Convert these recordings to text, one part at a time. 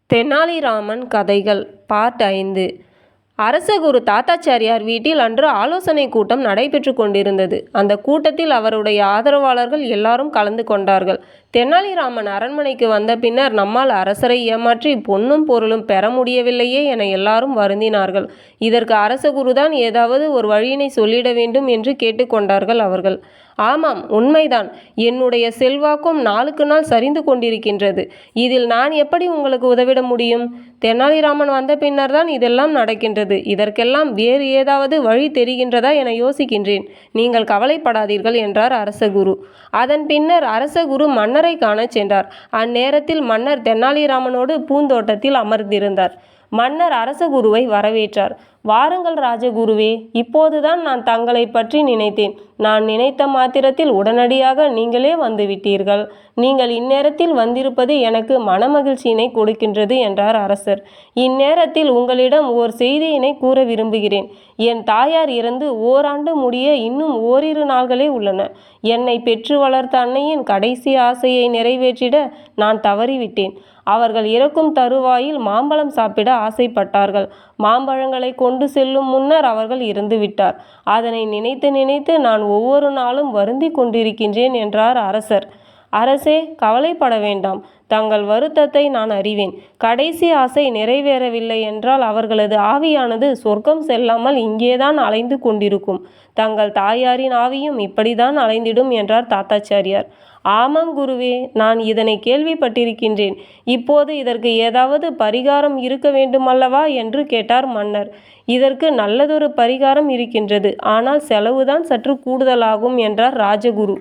தெனாலிராமன் கதைகள் பார்ட் 5. அரசகுரு தாத்தாச்சாரியார் வீட்டில் அன்று ஆலோசனை கூட்டம் நடைபெற்று கொண்டிருந்தது. அந்த கூட்டத்தில் அவருடைய ஆதரவாளர்கள் எல்லாரும் கலந்து கொண்டார்கள். தெனாலிராமன் அரண்மனைக்கு வந்த பின்னர் நம்மால் அரசரை ஏமாற்றி பொன்னும் பொருளும் பெற முடியவில்லையே என எல்லாரும் வருந்தினார்கள். இதற்கு அரசகுருதான் ஏதாவது ஒரு வழியினை சொல்லிட வேண்டும் என்று கேட்டுக்கொண்டார்கள் அவர்கள். ஆமாம், உண்மைதான். என்னுடைய செல்வாக்கும் நாளுக்கு நாள் சரிந்து கொண்டிருக்கின்றது. இதில் நான் எப்படி உங்களுக்கு உதவிட முடியும்? தெனாலிராமன் வந்த பின்னர் தான் இதெல்லாம் நடக்கின்றது. இதற்கெல்லாம் வேறு ஏதாவது வழி தெரிகின்றதா என யோசிக்கின்றேன். நீங்கள் கவலைப்படாதீர்கள் என்றார் அரசகுரு. அதன் பின்னர் அரசகுரு மன்னரை காணச் சென்றார். அந்நேரத்தில் மன்னர் தெனாலிராமனோடு பூந்தோட்டத்தில் அமர்ந்திருந்தார். மன்னர் அரசகுருவை வரவேற்றார். வாருங்கள் ராஜகுருவே, இப்போதுதான் நான் தங்களை பற்றி நினைத்தேன். நான் நினைத்த மாத்திரத்தில் உடனடியாக நீங்களே வந்துவிட்டீர்கள். நீங்கள் இந்நேரத்தில் வந்திருப்பது எனக்கு மனமகிழ்ச்சியினை கொடுக்கின்றது என்றார் அரசர். இந்நேரத்தில் உங்களிடம் ஓர் செய்தியினை கூற விரும்புகிறேன். என் தாயார் இறந்து ஓராண்டு முடிய இன்னும் ஓரிரு நாள்களே உள்ளன. என்னை பெற்று வளர்த்த அன்னையின் கடைசி ஆசையை நிறைவேற்றிட நான் தவறிவிட்டேன். அவர்கள் இறக்கும் தருவாயில் மாம்பழம் சாப்பிட ஆசைப்பட்டார்கள். மாம்பழங்களை கொண்டு செல்லும் முன்னர் அவர்கள் இறந்துவிட்டார். அதனை நினைத்து நினைத்து நான் ஒவ்வொரு நாளும் வருந்தி கொண்டிருக்கின்றேன் என்றார் அரசர். அரசே, கவலைப்பட வேண்டாம். தங்கள் வருத்தத்தை நான் அறிவேன். கடைசி ஆசை நிறைவேறவில்லை என்றால் அவர்களது ஆவியானது சொர்க்கம் செல்லாமல் இங்கேதான் அலைந்து கொண்டிருக்கும். தங்கள் தாயாரின் ஆவியும் இப்படிதான் அலைந்திடும் என்றார் தாத்தாச்சாரியார். ஆமாம் குருவே, நான் இதனை கேள்விப்பட்டிருக்கின்றேன். இப்போது இதற்கு ஏதாவது பரிகாரம் இருக்க வேண்டுமல்லவா என்று கேட்டார் மன்னர். இதற்கு நல்லதொரு பரிகாரம் இருக்கின்றது. ஆனால் செலவுதான் சற்று கூடுதலாகும் என்றார் ராஜகுரு.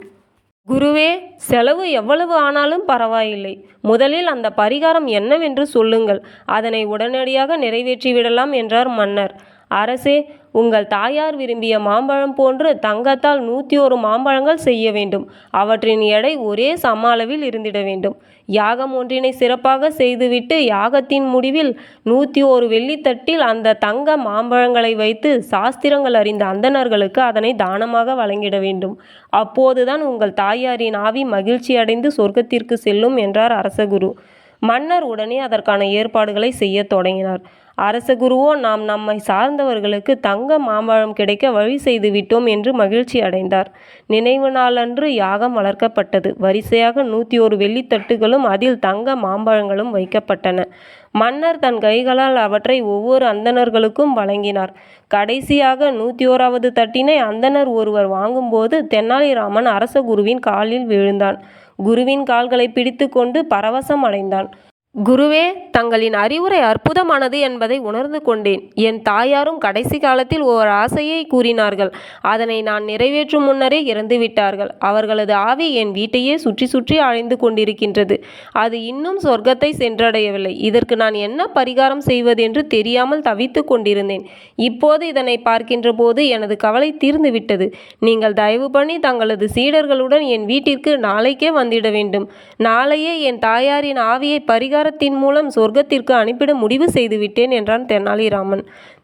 குருவே, செலவு எவ்வளவு ஆனாலும் பரவாயில்லை. முதலில் அந்த பரிகாரம் என்னவென்று சொல்லுங்கள். அதனை உடனடியாக நிறைவேற்றிவிடலாம் என்றார் மன்னர். அரசே, உங்கள் தாயார் விரும்பிய மாம்பழம் போன்று தங்கத்தால் 101 மாம்பழங்கள் செய்ய வேண்டும். அவற்றின் எடை ஒரே சம அளவில் இருந்திட வேண்டும். யாகம் ஒன்றினை சிறப்பாக செய்துவிட்டு யாகத்தின் முடிவில் 101 வெள்ளித்தட்டில் அந்த தங்க மாம்பழங்களை வைத்து சாஸ்திரங்கள் அறிந்த அந்தணர்களுக்கு அதனை தானமாக வழங்கிட வேண்டும். அப்போதுதான் உங்கள் தாயாரின் ஆவி மகிழ்ச்சி அடைந்து சொர்க்கத்திற்கு செல்லும் என்றார் அரசகுரு. மன்னர் உடனே அதற்கான ஏற்பாடுகளை செய்ய தொடங்கினார். அரசகுருவோ நாம் நம்மை சார்ந்தவர்களுக்கு தங்க மாம்பழம் கிடைக்க வழி செய்து விட்டோம் என்று மகிழ்ச்சி அடைந்தார். நினைவு நாளன்று யாகம் வளர்க்கப்பட்டது. வரிசையாக 101 வெள்ளித்தட்டுகளும் அதில் தங்க மாம்பழங்களும் வைக்கப்பட்டன. மன்னர் தன் கைகளால் அவற்றை ஒவ்வொரு அந்தணர்களுக்கும் வழங்கினார். கடைசியாக 101வது தட்டினை அந்தணர் ஒருவர் வாங்கும்போது தெனாலிராமன் அரசகுருவின் காலில் விழுந்தான். குருவின் கால்களை பிடித்து கொண்டு பரவசம் அடைந்தான். குருவே, தங்களின் அறிவுரை அற்புதமானது என்பதை உணர்ந்து கொண்டேன். என் தாயாரும் கடைசி காலத்தில் ஓர் ஆசையை கூறினார்கள். அதனை நான் நிறைவேற்றும் முன்னரே இறந்துவிட்டார்கள். அவர்களது ஆவி என் வீட்டையே சுற்றி சுற்றி அழைந்து கொண்டிருக்கின்றது. அது இன்னும் சொர்க்கத்தை சென்றடையவில்லை. இதற்கு நான் என்ன பரிகாரம் செய்வதென்று தெரியாமல் தவித்து கொண்டிருந்தேன். இப்போது இதனை பார்க்கின்ற போது எனது கவலை தீர்ந்துவிட்டது. நீங்கள் தயவு பண்ணி தங்களது சீடர்களுடன் என் வீட்டிற்கு நாளைக்கே வந்திட வேண்டும். நாளையே என் தாயாரின் ஆவியை பரிகாரத்தின் மூலம் சொர்க்கத்திற்கு அனுப்பிட முடிவு செய்துவிட்டேன் என்றான் தெனாலிராமன்.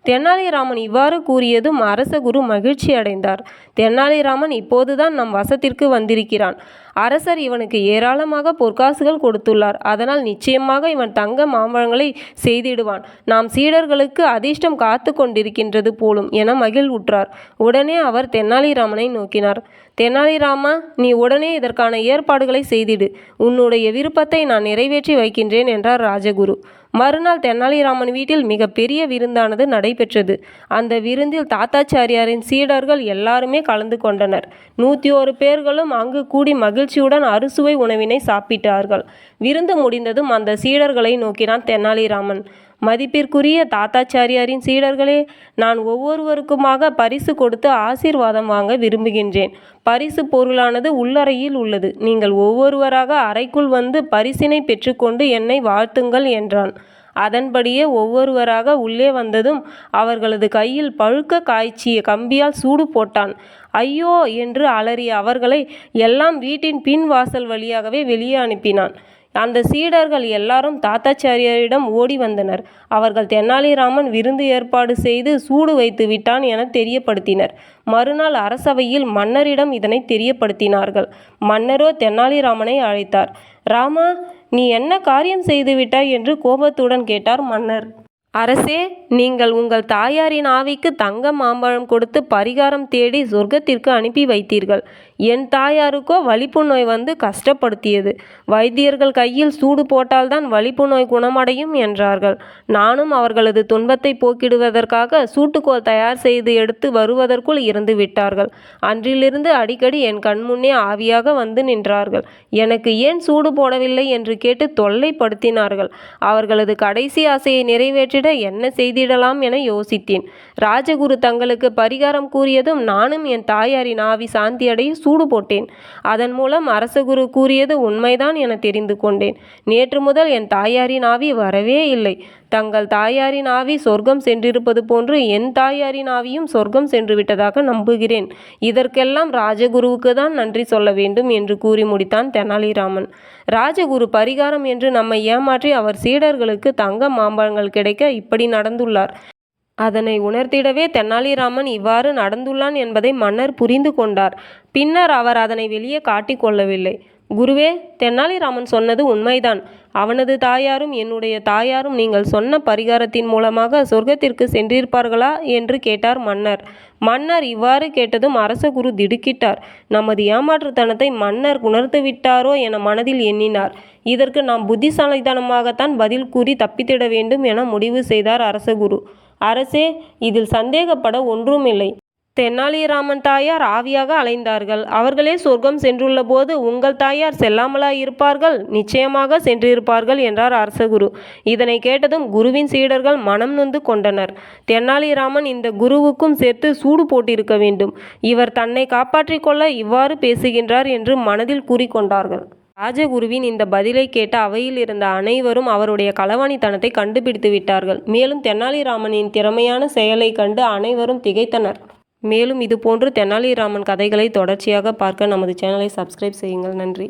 தெனாலிராமன் இவ்வாறு கூறியதும் அரசகுரு மகிழ்ச்சி அடைந்தார். தெனாலிராமன் இப்போதுதான் நம் வசத்திற்கு வந்திருக்கிறான். அரசர் இவனுக்கு ஏராளமாக பொற்காசுகள் கொடுத்துள்ளார். அதனால் நிச்சயமாக இவன் தங்க மாம்பழங்களை செய்திடுவான். நாம் சீடர்களுக்கு அதிர்ஷ்டம் காத்து கொண்டிருக்கின்றது போலும் என மகிழ்வுற்றார். உடனே அவர் தெனாலிராமனை நோக்கினார். தெனாலிராமா, நீ உடனே இதற்கான ஏற்பாடுகளை செய்திடு. உன்னுடைய விருப்பத்தை நான் நிறைவேற்றி வைக்கின்றேன் என்றார் ராஜகுரு. மறுநாள் தெனாலிராமன் வீட்டில் மிக பெரிய விருந்தானது நடைபெற்றது. அந்த விருந்தில் தாத்தாச்சாரியாரின் சீடர்கள் எல்லாருமே கலந்து கொண்டனர். 101 பேர்களும் அங்கு கூடி மகிழ்ச்சியுடன் அறுசுவை உணவினை சாப்பிட்டார்கள். விருந்து முடிந்ததும் அந்த சீடர்களை நோக்கினான் தெனாலிராமன். மதிப்பிற்குரிய தாத்தாச்சாரியாரின் சீடர்களே, நான் ஒவ்வொருவருக்குமாக பரிசு கொடுத்து ஆசீர்வாதம் வாங்க விரும்புகின்றேன். பரிசு பொருளானது உள்ளறையில் உள்ளது. நீங்கள் ஒவ்வொருவராக அறைக்குள் வந்து பரிசினை பெற்றுக்கொண்டு என்னை வாழ்த்துங்கள் என்றான். அதன்படியே ஒவ்வொருவராக உள்ளே வந்ததும் அவர்களது கையில் பழுக்க காய்ச்சிய கம்பியால் சூடு போட்டான். ஐயோ என்று அலறிய அவர்களை எல்லாம் வீட்டின் பின் வாசல் வழியாகவே வெளியே அனுப்பினான். அந்த சீடர்கள் எல்லாரும் தாத்தாச்சாரியாரிடம் ஓடி வந்தனர். அவர்கள் தெனாலிராமன் விருந்து ஏற்பாடு செய்து சூடு வைத்து விட்டான் என தெரியப்படுத்தினர். மறுநாள் அரசவையில் மன்னரிடம் இதனை தெரியப்படுத்தினார்கள். மன்னரோ தெனாலிராமனை அழைத்தார். ராமா, நீ என்ன காரியம் செய்துவிட்டாய் என்று கோபத்துடன் கேட்டார் மன்னர். அரசே, நீங்கள் உங்கள் தாயாரின் ஆவிக்கு தங்க மாம்பழம் கொடுத்து பரிகாரம் தேடி சொர்க்கத்திற்கு அனுப்பி வைத்தீர்கள். என் தாயாருக்கோ வலிப்பு நோய் வந்து கஷ்டப்படுத்தியது. வைத்தியர்கள் கையில் சூடு போட்டால்தான் வலிப்பு நோய் குணமடையும் என்றார்கள். நானும் அவர்களது துன்பத்தை போக்கிடுவதற்காக சூட்டுக்கோல் தயார் செய்து எடுத்து வருவதற்குள் இறந்து விட்டார்கள். அன்றிலிருந்து அடிக்கடி என் கண்முன்னே ஆவியாக வந்து நின்றார்கள். எனக்கு ஏன் சூடு போடவில்லை என்று கேட்டு தொல்லைப்படுத்தினார்கள். அவர்களது கடைசி ஆசையை நிறைவேற்றி என்ன செய்திடலாம் என யோசித்தேன். ராஜகுரு தங்களுக்கு பரிகாரம் கூறியதும் நானும் என் தாயாரின் ஆவி சாந்தியடைய சூடு போட்டேன். அதன் மூலம் அரசகுரு கூறியது உண்மைதான் என தெரிந்து கொண்டேன். நேற்று முதல் என் தாயாரின் ஆவி வரவே இல்லை. தங்கள் தாயாரின் ஆவி சொர்க்கம் சென்றிருப்பது போன்று என் தாயாரின் ஆவியும் சொர்க்கம் சென்று விட்டதாக நம்புகிறேன். இதற்கெல்லாம் ராஜகுருவுக்கு தான் நன்றி சொல்ல வேண்டும் என்று கூறி முடித்தான் தெனாலிராமன். ராஜகுரு பரிகாரம் என்று நம்மை ஏமாற்றி அவர் சீடர்களுக்கு தங்க மாம்பழங்கள் கிடைக்க இப்படி நடந்துள்ளார். அதனை உணர்த்திடவே தெனாலிராமன் இவ்வாறு நடந்துள்ளான் என்பதை மன்னர் புரிந்து கொண்டார். பின்னர் அவர் அதனை வெளியே காட்டிக் கொள்ளவில்லை. குருவே, தெனாலிராமன் சொன்னது உண்மைதான். அவனது தாயாரும் என்னுடைய தாயாரும் நீங்கள் சொன்ன பரிகாரத்தின் மூலமாக சொர்க்கத்திற்கு சென்றிருப்பார்களா என்று கேட்டார் மன்னர். மன்னர் இவ்வாறு கேட்டதும் அரசகுரு திடுக்கிட்டார். நமது ஏமாற்றுத்தனத்தை மன்னர் உணர்த்துவிட்டாரோ என மனதில் எண்ணினார். இதற்கு நாம் புத்திசாலித்தனமாகத்தான் பதில் கூறி தப்பித்திட வேண்டும் என முடிவு செய்தார் அரசகுரு. அரசே, இதில் சந்தேகப்பட ஒன்றுமில்லை. தெனாலிராமன் தாயார் ஆவியாக அலைந்தார்கள். அவர்களே சொர்க்கம் சென்றுள்ள போது உங்கள் தாயார் செல்லாமலா இருப்பார்கள்? நிச்சயமாக சென்றிருப்பார்கள் என்றார் அரசகுரு. இதனை கேட்டதும் குருவின் சீடர்கள் மனம் நொந்து கொண்டனர். தெனாலிராமன் இந்த குருவுக்கும் சேர்த்து சூடு போட்டிருக்க வேண்டும். இவர் தன்னை காப்பாற்றிக் கொள்ள இவ்வாறு பேசுகின்றார் என்று மனதில் கூறிக்கொண்டார்கள். ராஜகுருவின் இந்த பதிலை கேட்ட அவையில் இருந்த அனைவரும் அவருடைய களவாணித்தனத்தை கண்டுபிடித்து விட்டார்கள். மேலும் தெனாலிராமனின் திறமையான செயலை கண்டு அனைவரும் திகைத்தனர். மேலும் இதுபோன்று தெனாலிராமன் கதைகளை தொடர்ச்சியாக பார்க்க நமது சேனலை சப்ஸ்கிரைப் செய்யுங்கள். நன்றி.